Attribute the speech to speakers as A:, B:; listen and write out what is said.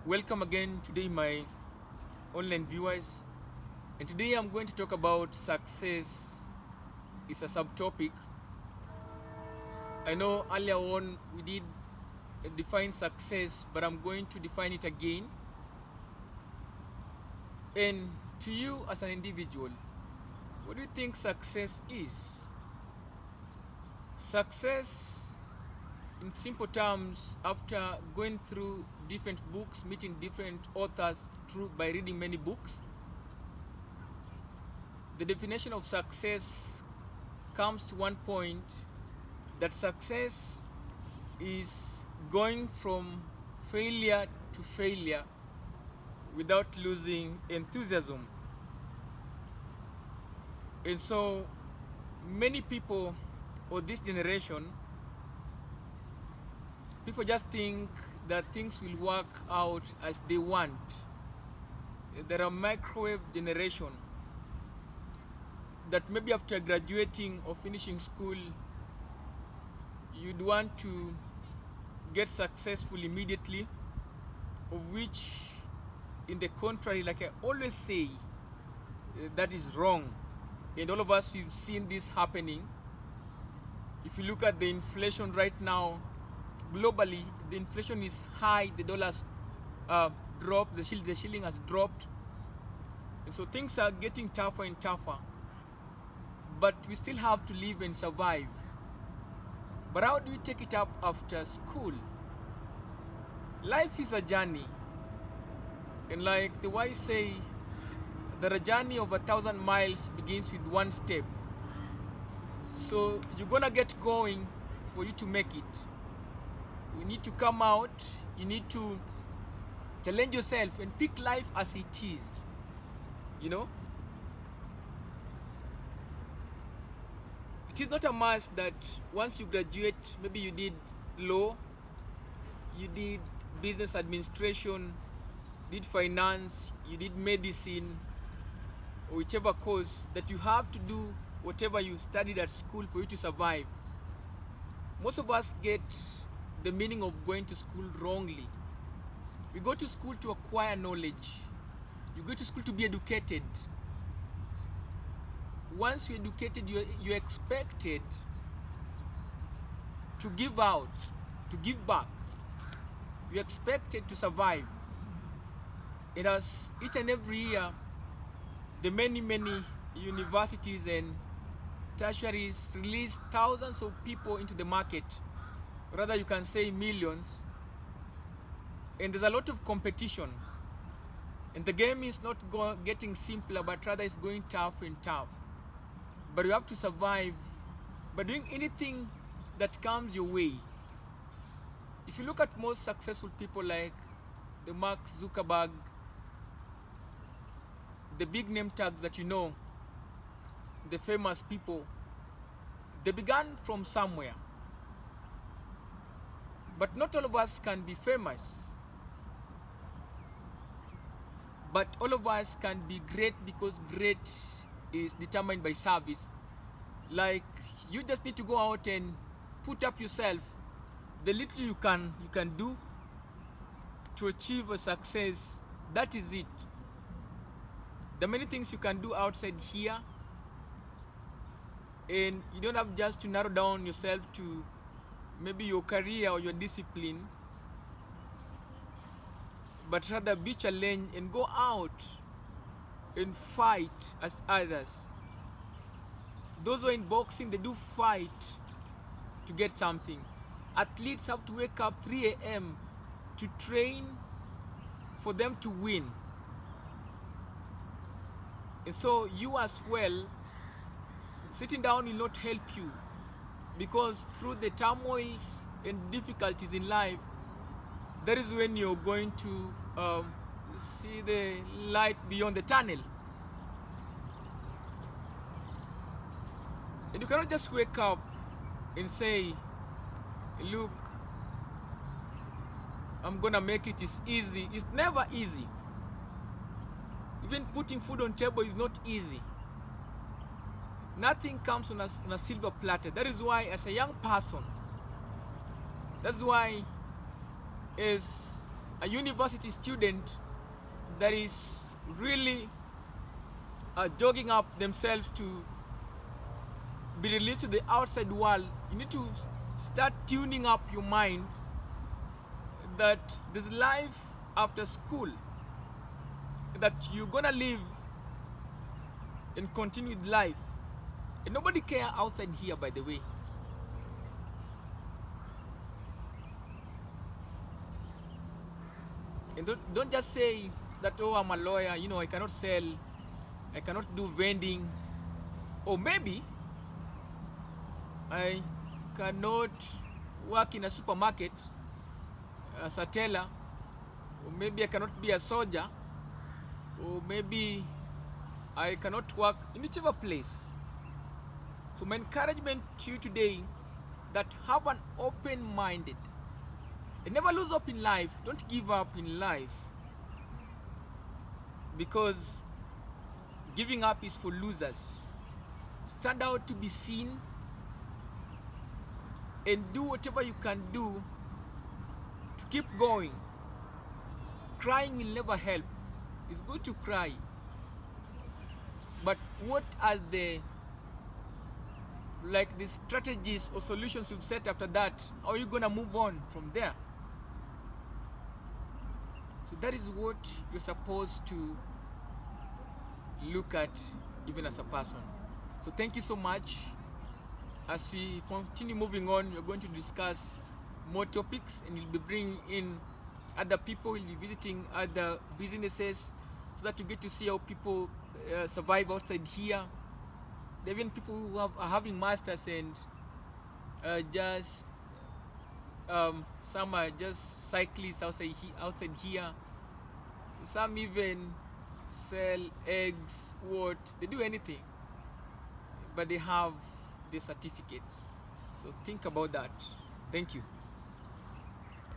A: Welcome again today, my online viewers. And today I'm going to talk about success is a subtopic. I know earlier on we did define success, but I'm going to define it again. And to you as an individual, what do you think success is? Success, in simple terms, after going through different books, meeting different authors by reading many books, the definition of success comes to one point that success is going from failure to failure without losing enthusiasm. And so many people of this generation, people just think that things will work out as they want. There are microwave generation that maybe after graduating or finishing school, you'd want to get successful immediately, of which, in the contrary, like I always say, that is wrong. And all of us, we've seen this happening. If you look at the inflation right now, globally, the inflation is high, the dollar's dropped, the shilling has dropped. And so things are getting tougher and tougher. But we still have to live and survive. But how do we take it up after school? Life is a journey. And like the wise say, that a journey of 1,000 miles begins with one step. So you're gonna get going for you to make it. You need to come out, you need to challenge yourself and pick life as it is, you know. It is not a must that once you graduate, maybe you did law, you did business administration, did finance, you did medicine, or whichever course, that you have to do whatever you studied at school for you to survive. Most of us get the meaning of going to school wrongly. We go to school to acquire knowledge. You go to school to be educated. Once you're educated, you're expected to give out, to give back. You're expected to survive. And as each and every year, the many universities and tertiaries release thousands of people into the market, rather you can say millions, and there's a lot of competition, and the game is not getting simpler, but rather it's going tough and tough. But you have to survive by doing anything that comes your way. If you look at most successful people like the Mark Zuckerberg, the big name tags that you know, the famous people, they began from somewhere. But not all of us can be famous. But all of us can be great, because great is determined by service. Like, you just need to go out and put up yourself, the little you can do to achieve a success. That is it. There are many things you can do outside here, and you don't have just to narrow down yourself to maybe your career or your discipline, but rather be challenged and go out and fight as others. Those who are in boxing, they do fight to get something. Athletes have to wake up 3 a.m. to train for them to win. And so you as well, sitting down will not help you, because through the turmoils and difficulties in life, that is when you're going to see the light beyond the tunnel. And you cannot just wake up and say, look, I'm gonna make it, it's easy. It's never easy. Even putting food on table is not easy. Nothing comes on a silver platter. That is why, as a young person, that's why as a university student that is really jogging up themselves to be released to the outside world, you need to start tuning up your mind that there's life after school, that you're gonna live and continue with life. And nobody care outside here, by the way. And don't just say that, oh, I'm a lawyer, you know, I cannot sell, I cannot do vending, or maybe I cannot work in a supermarket as a teller, or maybe I cannot be a soldier, or maybe I cannot work in whichever place. So my encouragement to you today, that have an open-minded, and never lose hope in life. Don't give up in life, because giving up is for losers. Stand out to be seen and do whatever you can do to keep going. Crying will never help. It's good to cry, but what are the strategies or solutions you've set after that? How are you gonna move on from there? So that is what you're supposed to look at even as a person. So thank you so much. As we continue moving on, we're going to discuss more topics, and we'll be bringing in other people, we'll be visiting other businesses, so that you get to see how people survive outside here. There are even people who are having masters, and some are just cyclists outside here. Some even sell eggs, they do anything, but they have the certificates. So think about that. Thank you.